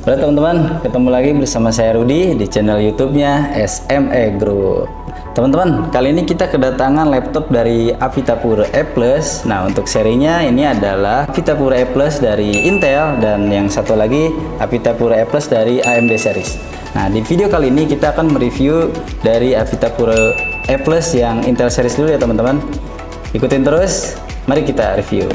Halo teman-teman, ketemu lagi bersama saya Rudi di channel YouTube-nya SME Group. Teman-teman, kali ini kita kedatangan laptop dari Avitapura E+. Nah, untuk serinya ini adalah Avitapura E+ dari Intel dan yang satu lagi Avitapura E+ dari AMD series. Nah, di video kali ini kita akan mereview dari Avitapura E+ yang Intel series dulu ya teman-teman. Ikutin terus, mari kita review.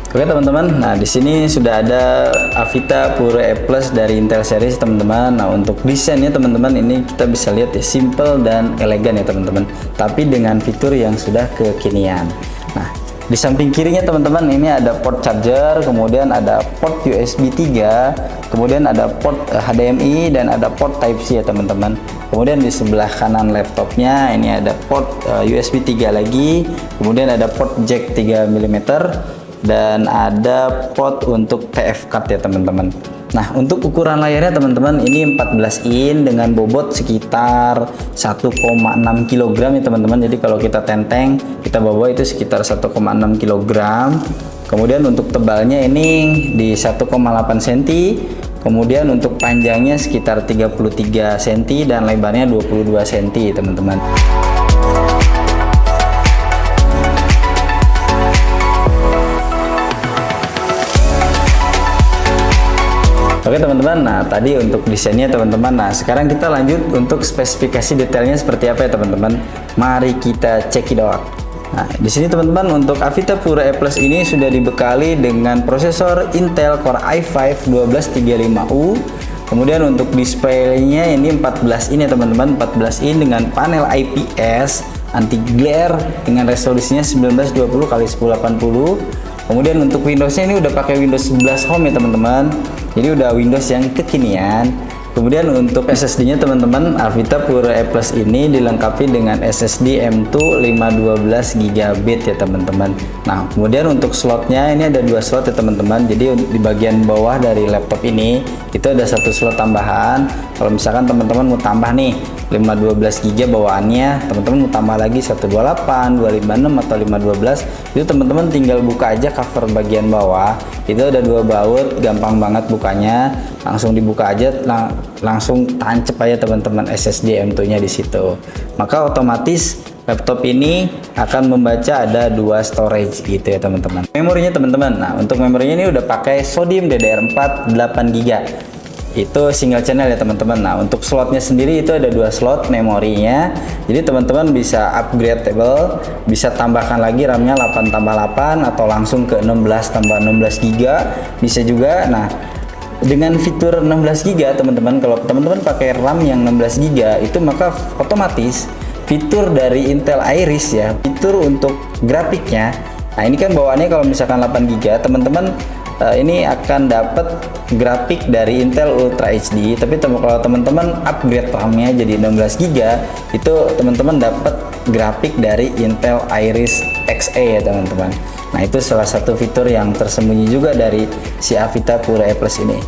Oke teman-teman, nah di sini sudah ada Avitapura E+ dari Intel series teman-teman. Nah untuk desainnya teman-teman ini kita bisa lihat ya, simple dan elegan ya teman-teman, tapi dengan fitur yang sudah kekinian. Nah di samping kirinya teman-teman ini ada port charger, kemudian ada port USB 3, kemudian ada port HDMI dan ada port Type C ya teman-teman. Kemudian di sebelah kanan laptopnya ini ada port USB 3 lagi, kemudian ada port jack 3 mm dan ada port untuk TF card ya teman-teman. Nah untuk ukuran layarnya teman-teman ini 14 in dengan bobot sekitar 1,6 kg ya teman-teman. Jadi kalau kita tenteng, kita bawa itu sekitar 1,6 kg. Kemudian untuk tebalnya ini di 1,8 cm, kemudian untuk panjangnya sekitar 33 cm dan lebarnya 22 cm teman-teman. Oke teman-teman, nah tadi untuk desainnya teman-teman. Nah sekarang kita lanjut untuk spesifikasi detailnya seperti apa ya teman-teman. Mari kita check it out. Nah di sini teman-teman untuk Avitapura E+ ini sudah dibekali dengan prosesor Intel Core i5 1235U. Kemudian untuk displaynya ini 14 in ya teman-teman, 14 in dengan panel IPS anti glare dengan resolusinya 1920x1080. Kemudian untuk Windowsnya ini udah pakai Windows 11 Home ya teman-teman. Jadi udah Windows yang kekinian. Kemudian untuk SSD-nya teman-teman, Avitapura E+ ini dilengkapi dengan SSD M2 512 GB ya teman-teman. Nah, kemudian untuk slotnya ini ada dua slot ya teman-teman. Jadi di bagian bawah dari laptop ini itu ada satu slot tambahan. Kalau misalkan teman-teman mau tambah nih 512 GB bawaannya, teman-teman mau tambah lagi 128, 256 atau 512, itu teman-teman tinggal buka aja cover bagian bawah. Itu ada dua baut, gampang banget bukanya, langsung dibuka aja, langsung tancap aja teman-teman SSD M2 nya di situ. Maka otomatis laptop ini akan membaca ada dua storage gitu ya teman-teman. Memorinya teman-teman, nah untuk memorinya ini udah pakai Sodium DDR4 8 GB. Itu single channel ya teman-teman. Nah untuk slotnya sendiri itu ada dua slot memorinya, jadi teman-teman bisa upgradable, bisa tambahkan lagi RAM-nya 8 tambah 8 atau langsung ke 16 tambah 16 GB bisa juga. Nah dengan fitur 16 GB teman-teman, kalau teman-teman pakai RAM yang 16 GB itu maka otomatis fitur dari Intel Iris ya, fitur untuk grafiknya. Nah ini kan bawaannya kalau misalkan 8 GB teman-teman ini akan dapat grafik dari Intel Ultra HD, tapi kalau teman-teman upgrade RAM-nya jadi 16 GB itu teman-teman dapat grafik dari Intel Iris Xe ya teman-teman. Nah itu salah satu fitur yang tersembunyi juga dari si Avitapura E+ ini.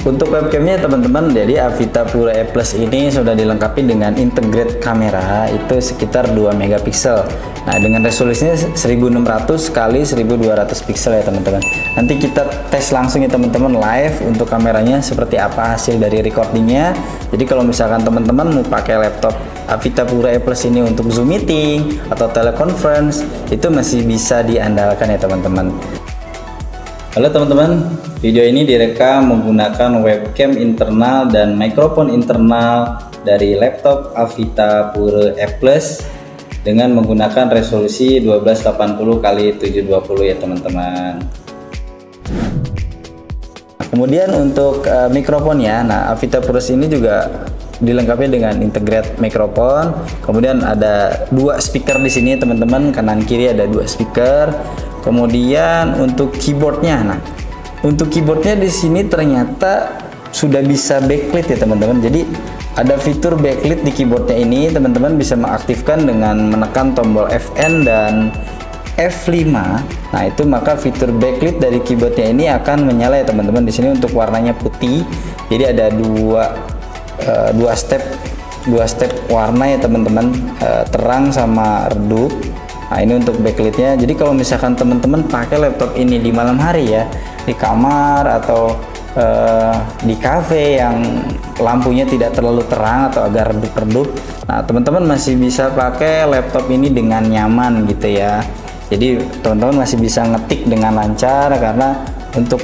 Untuk webcamnya teman-teman, jadi Avitapura E+ ini sudah dilengkapi dengan integrate kamera itu sekitar 2 megapiksel. Nah dengan resolusinya 1600 x 1200 piksel ya teman-teman. Nanti kita tes langsung ya teman-teman live untuk kameranya seperti apa hasil dari recordingnya. Jadi kalau misalkan teman-teman mau pakai laptop Avitapura E+ ini untuk Zoom meeting atau teleconference itu masih bisa diandalkan ya teman-teman. Halo teman-teman, video ini direkam menggunakan webcam internal dan mikrofon internal dari laptop Avitapura E+ dengan menggunakan resolusi 1280x720 ya teman-teman. Kemudian untuk mikrofonnya, nah Avitapura ini juga dilengkapi dengan integrate mikrofon. Kemudian ada dua speaker di sini teman-teman, kanan kiri ada dua speaker. Kemudian untuk keyboardnya, nah untuk keyboardnya di sini ternyata sudah bisa backlit ya teman-teman. Jadi ada fitur backlit di keyboardnya ini, teman-teman bisa mengaktifkan dengan menekan tombol Fn dan F5, nah itu maka fitur backlit dari keyboardnya ini akan menyala ya teman-teman. Di sini untuk warnanya putih, jadi ada dua step warna ya teman-teman, terang sama redup. Nah ini untuk backlightnya. Jadi kalau misalkan teman-teman pakai laptop ini di malam hari ya, di kamar atau di cafe yang lampunya tidak terlalu terang atau agak redup-redup, nah teman-teman masih bisa pakai laptop ini dengan nyaman gitu ya. Jadi teman-teman masih bisa ngetik dengan lancar karena untuk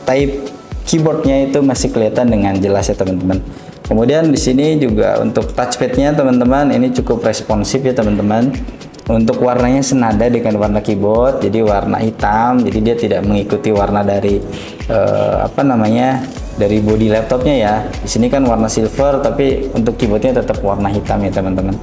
type keyboardnya itu masih kelihatan dengan jelas ya teman-teman. Kemudian di sini juga untuk touchpadnya teman-teman ini cukup responsif ya teman-teman. Untuk warnanya senada dengan warna keyboard, jadi warna hitam, jadi dia tidak mengikuti warna dari dari body laptopnya ya. Di sini kan warna silver, tapi untuk keyboardnya tetap warna hitam ya teman-teman.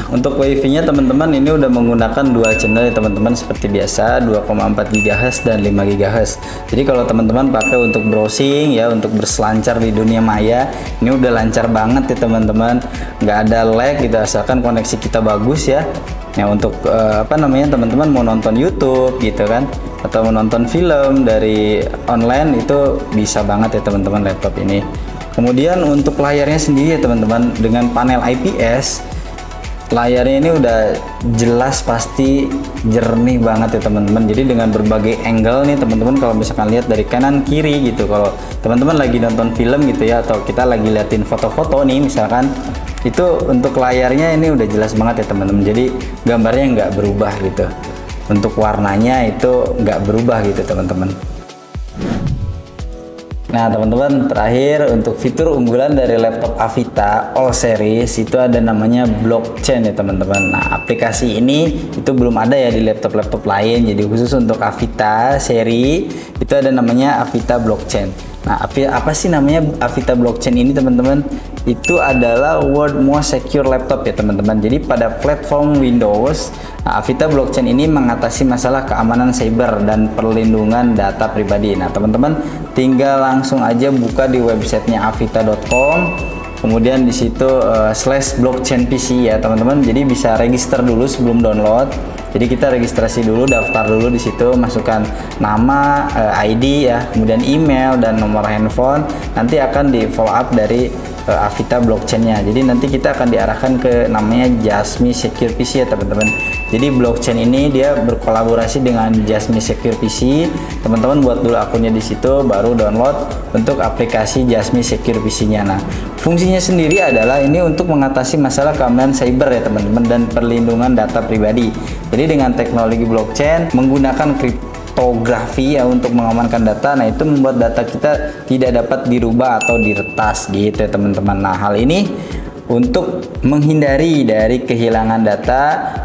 Untuk wifi-nya teman-teman ini udah menggunakan dua channel ya teman-teman, seperti biasa 2,4 GHz dan 5 GHz. Jadi kalau teman-teman pakai untuk browsing ya, untuk berselancar di dunia maya, ini udah lancar banget ya teman-teman, nggak ada lag gitu asalkan koneksi kita bagus ya. Nah untuk teman-teman mau nonton YouTube gitu kan, atau menonton film dari online itu bisa banget ya teman-teman laptop ini. Kemudian untuk layarnya sendiri ya teman-teman, dengan panel IPS, layarnya ini udah jelas, pasti jernih banget ya teman-teman. Jadi dengan berbagai angle nih teman-teman, kalau misalkan lihat dari kanan kiri gitu, kalau teman-teman lagi nonton film gitu ya, atau kita lagi liatin foto-foto nih misalkan, itu untuk layarnya ini udah jelas banget ya teman-teman. Jadi gambarnya nggak berubah gitu, untuk warnanya itu nggak berubah gitu teman-teman. Nah teman-teman, terakhir untuk fitur unggulan dari laptop Avita All Series itu ada namanya blockchain ya teman-teman. Nah aplikasi ini itu belum ada ya di laptop-laptop lain, jadi khusus untuk Avita seri itu ada namanya Avita blockchain. Nah apa sih namanya Avita blockchain ini teman-teman? Itu adalah world most secure laptop ya teman-teman. Jadi pada platform Windows, nah, Avita blockchain ini mengatasi masalah keamanan cyber dan perlindungan data pribadi. Nah teman-teman tinggal langsung aja buka di websitenya avita.com, kemudian di situ /blockchain PC ya teman-teman. Jadi bisa register dulu sebelum download. Jadi kita registrasi dulu, daftar dulu di situ, masukkan nama, ID ya, kemudian email dan nomor handphone. Nanti akan di follow up dari Avita blockchainnya. Jadi nanti kita akan diarahkan ke namanya Jasmy Secure PC ya teman-teman. Jadi blockchain ini dia berkolaborasi dengan Jasmy Secure PC. Teman-teman buat dulu akunnya di situ, baru download untuk aplikasi Jasmy Secure PC-nya. Nah, fungsinya sendiri adalah ini untuk mengatasi masalah keamanan cyber ya teman-teman, dan perlindungan data pribadi. Jadi dengan teknologi blockchain menggunakan kriptografi ya untuk mengamankan data. Nah itu membuat data kita tidak dapat dirubah atau diretas gitu ya teman-teman. Nah hal ini untuk menghindari dari kehilangan data,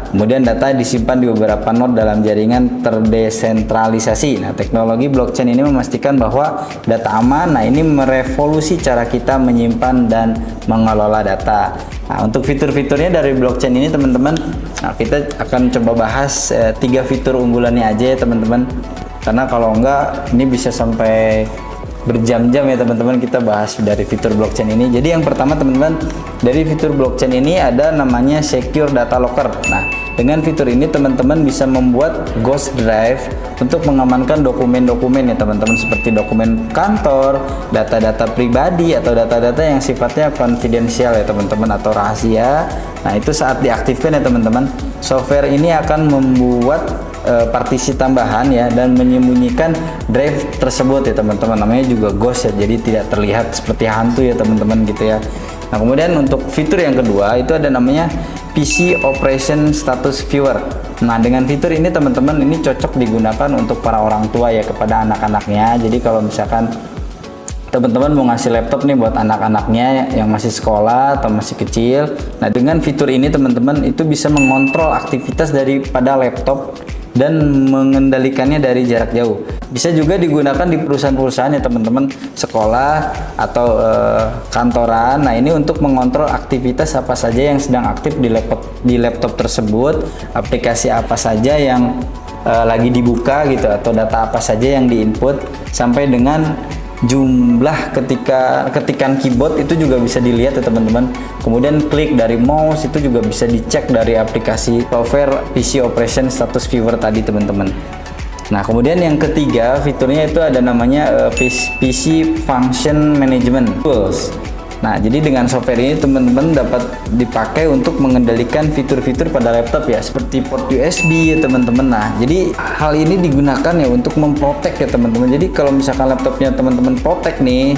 kemudian data disimpan di beberapa node dalam jaringan terdesentralisasi. Nah teknologi blockchain ini memastikan bahwa data aman. Nah ini merevolusi cara kita menyimpan dan mengelola data. Nah untuk fitur-fiturnya dari blockchain ini teman-teman, nah kita akan coba bahas 3 fitur unggulannya aja ya teman-teman, karena kalau enggak ini bisa sampai berjam-jam ya teman-teman kita bahas dari fitur blockchain ini. Jadi yang pertama teman-teman, dari fitur blockchain ini ada namanya Secure Data Locker. Nah dengan fitur ini teman-teman bisa membuat ghost drive untuk mengamankan dokumen-dokumen ya teman-teman, seperti dokumen kantor, data-data pribadi atau data-data yang sifatnya konfidensial ya teman-teman, atau rahasia. Nah itu saat diaktifkan ya teman-teman, software ini akan membuat partisi tambahan ya, dan menyembunyikan drive tersebut ya teman-teman. Namanya juga ghost ya, jadi tidak terlihat seperti hantu ya teman-teman gitu ya. Nah kemudian untuk fitur yang kedua itu ada namanya PC Operation Status Viewer. Nah dengan fitur ini teman-teman, ini cocok digunakan untuk para orang tua ya, kepada anak-anaknya. Jadi kalau misalkan teman-teman mau ngasih laptop nih buat anak-anaknya yang masih sekolah atau masih kecil, nah dengan fitur ini teman-teman itu bisa mengontrol aktivitas daripada laptop dan mengendalikannya dari jarak jauh. Bisa juga digunakan di perusahaan-perusahaan ya teman-teman, sekolah atau kantoran. Nah ini untuk mengontrol aktivitas apa saja yang sedang aktif di laptop tersebut, aplikasi apa saja yang lagi dibuka gitu, atau data apa saja yang diinput, sampai dengan jumlah ketikan keyboard itu juga bisa dilihat ya teman-teman. Kemudian klik dari mouse itu juga bisa dicek dari aplikasi software PC Operation Status Viewer tadi teman-teman. Nah, kemudian yang ketiga fiturnya itu ada namanya PC Function Management Tools. Nah, jadi dengan software ini teman-teman dapat dipakai untuk mengendalikan fitur-fitur pada laptop ya, seperti port USB ya teman-teman. Nah, jadi hal ini digunakan ya untuk memprotek ya teman-teman. Jadi kalau misalkan laptopnya teman-teman protek nih,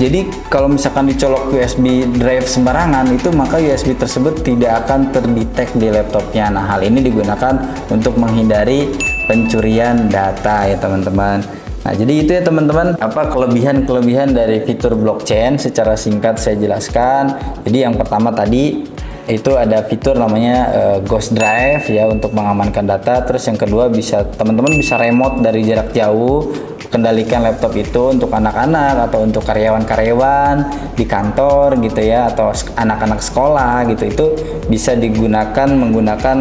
jadi kalau misalkan dicolok USB drive sembarangan itu, maka USB tersebut tidak akan terdetek di laptopnya. Nah, hal ini digunakan untuk menghindari pencurian data ya teman-teman. Nah, jadi itu ya teman-teman, apa kelebihan-kelebihan dari fitur blockchain secara singkat saya jelaskan. Jadi yang pertama tadi itu ada fitur namanya Ghost Drive ya untuk mengamankan data. Terus yang kedua teman-teman bisa remote dari jarak jauh kendalikan laptop itu untuk anak-anak atau untuk karyawan-karyawan di kantor gitu ya, atau anak-anak sekolah gitu. Itu bisa digunakan menggunakan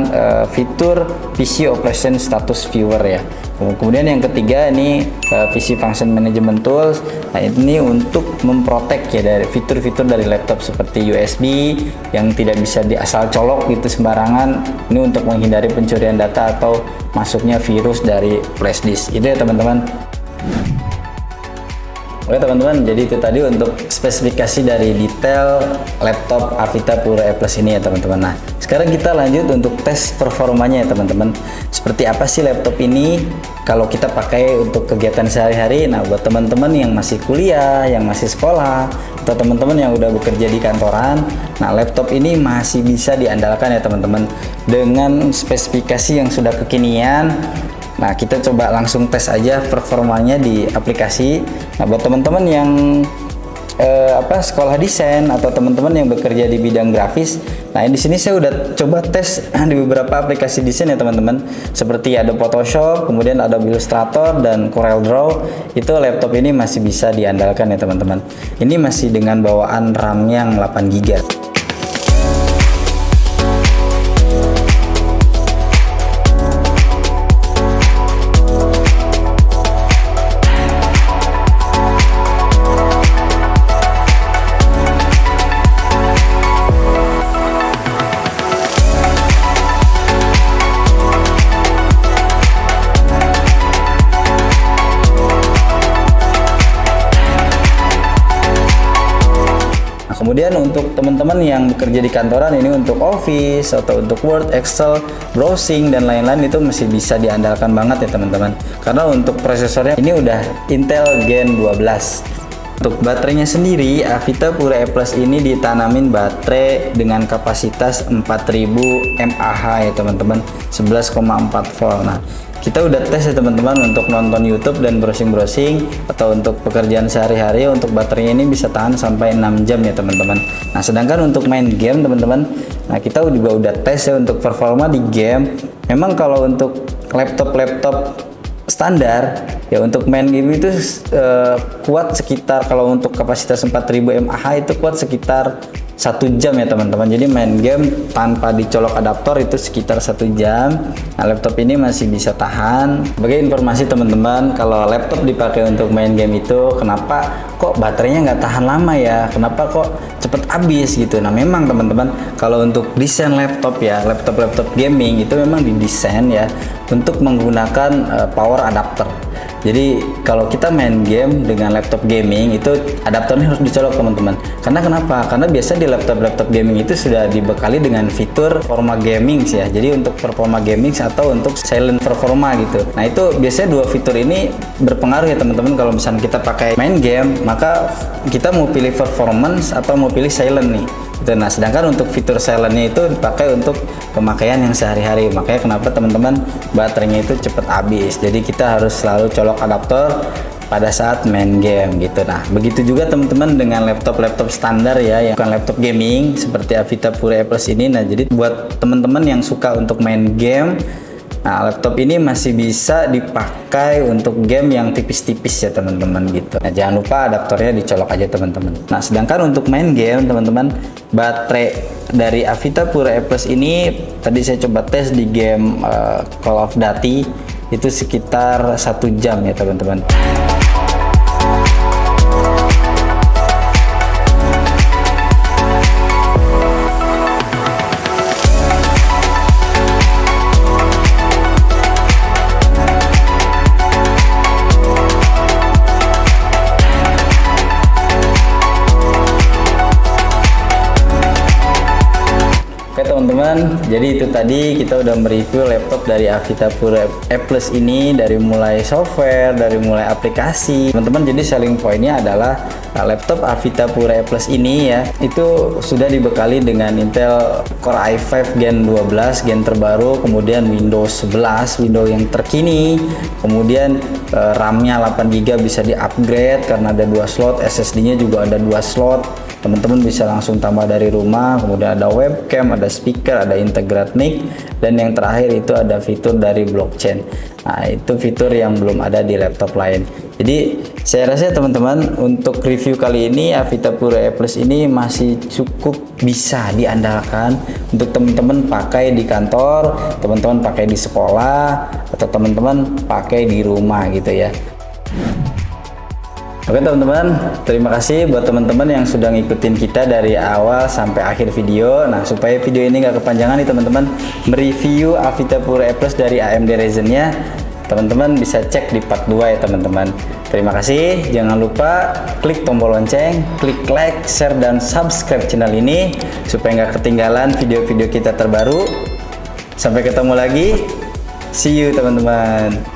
fitur PC Operation Status Viewer ya. Kemudian yang ketiga ini PC Function Management Tools. Nah, ini untuk memprotek ya dari fitur-fitur dari laptop seperti USB yang tidak bisa asal colok gitu sembarangan. Ini untuk menghindari pencurian data atau masuknya virus dari flash disk. Itu ya teman-teman. Oke teman-teman, jadi itu tadi untuk spesifikasi dari detail laptop Avita Puro E Plus ini ya teman-teman. Nah, sekarang kita lanjut untuk tes performanya ya teman-teman. Seperti apa sih laptop ini kalau kita pakai untuk kegiatan sehari-hari? Nah, buat teman-teman yang masih kuliah, yang masih sekolah, atau teman-teman yang udah bekerja di kantoran, nah laptop ini masih bisa diandalkan ya teman-teman dengan spesifikasi yang sudah kekinian. Nah, kita coba langsung tes aja performanya di aplikasi. Nah, buat teman-teman yang sekolah desain atau teman-teman yang bekerja di bidang grafis, nah di sini saya udah coba tes di beberapa aplikasi desain ya teman-teman, seperti ada Photoshop, kemudian ada Illustrator dan CorelDRAW. Itu laptop ini masih bisa diandalkan ya teman-teman. Ini masih dengan bawaan RAM yang 8 GB. Kemudian untuk teman-teman yang bekerja di kantoran, ini untuk Office atau untuk Word, Excel, browsing dan lain-lain itu masih bisa diandalkan banget ya teman-teman. Karena untuk prosesornya ini udah Intel Gen 12. Untuk baterainya sendiri, Avita Puro E Plus ini ditanamin baterai dengan kapasitas 4000 mAh ya teman-teman, 11,4 volt. Nah, kita udah tes ya teman-teman untuk nonton YouTube dan browsing-browsing atau untuk pekerjaan sehari-hari, untuk baterainya ini bisa tahan sampai 6 jam ya teman-teman. Nah, sedangkan untuk main game teman-teman, nah kita juga udah tes ya untuk performa di game. Memang kalau untuk laptop standar ya untuk main game itu kuat sekitar, kalau untuk kapasitas 4000 mAh itu kuat sekitar 1 jam ya teman-teman. Jadi main game tanpa dicolok adaptor itu sekitar 1 jam. Nah, laptop ini masih bisa tahan. Sebagai informasi teman-teman, kalau laptop dipakai untuk main game itu, kenapa kok baterainya nggak tahan lama ya? Kenapa kok cepet habis gitu? Nah, memang teman-teman, kalau untuk desain laptop ya, laptop gaming itu memang didesain ya untuk menggunakan power adapter. Jadi kalau kita main game dengan laptop gaming itu adaptornya harus dicolok teman-teman. Karena kenapa? Karena biasa di laptop gaming itu sudah dibekali dengan fitur performa gaming ya. Jadi untuk performa gaming atau untuk silent performa gitu. Nah, itu biasanya dua fitur ini berpengaruh ya teman-teman. Kalau misalnya kita pakai main game, maka kita mau pilih performance atau mau pilih silent nih. Nah, sedangkan untuk fitur silentnya itu dipakai untuk pemakaian yang sehari-hari. Makanya kenapa teman-teman baterainya itu cepat habis. Jadi kita harus selalu colok adaptor pada saat main game gitu. Nah, begitu juga teman-teman dengan laptop standar ya, yang bukan laptop gaming seperti Avita Puro E Plus ini. Nah, jadi buat teman-teman yang suka untuk main game, nah laptop ini masih bisa dipakai untuk game yang tipis-tipis ya teman-teman gitu. Nah, jangan lupa adaptornya dicolok aja teman-teman. Nah, sedangkan untuk main game teman-teman, baterai dari Avita Puro E Plus ini tadi saya coba tes di game Call of Duty itu sekitar 1 jam ya teman-teman. teman-teman, jadi itu tadi kita udah mereview laptop dari Avita Pure E Plus ini, dari mulai software, dari mulai aplikasi teman-teman. Jadi selling pointnya adalah laptop Avita Pure E Plus ini ya, itu sudah dibekali dengan Intel Core i5 Gen 12 gen terbaru, kemudian Windows 11, Windows yang terkini, kemudian RAM-nya 8GB bisa di-upgrade karena ada 2 slot, SSD-nya juga ada 2 slot. Teman-teman bisa langsung tambah dari rumah, kemudian ada webcam, ada speaker, ada integrate mic, dan yang terakhir itu ada fitur dari blockchain. Nah, itu fitur yang belum ada di laptop lain. Jadi saya rasa teman-teman untuk review kali ini Avita Pure E Plus ini masih cukup bisa diandalkan untuk teman-teman pakai di kantor, teman-teman pakai di sekolah, atau teman-teman pakai di rumah gitu ya. Oke teman-teman, terima kasih buat teman-teman yang sudah ngikutin kita dari awal sampai akhir video. Nah, supaya video ini nggak kepanjangan nih teman-teman, mereview Avita Pure E Plus dari AMD Ryzen-nya, teman-teman bisa cek di part 2 ya teman-teman. Terima kasih, jangan lupa klik tombol lonceng, klik like, share, dan subscribe channel ini supaya nggak ketinggalan video-video kita terbaru. Sampai ketemu lagi, see you teman-teman.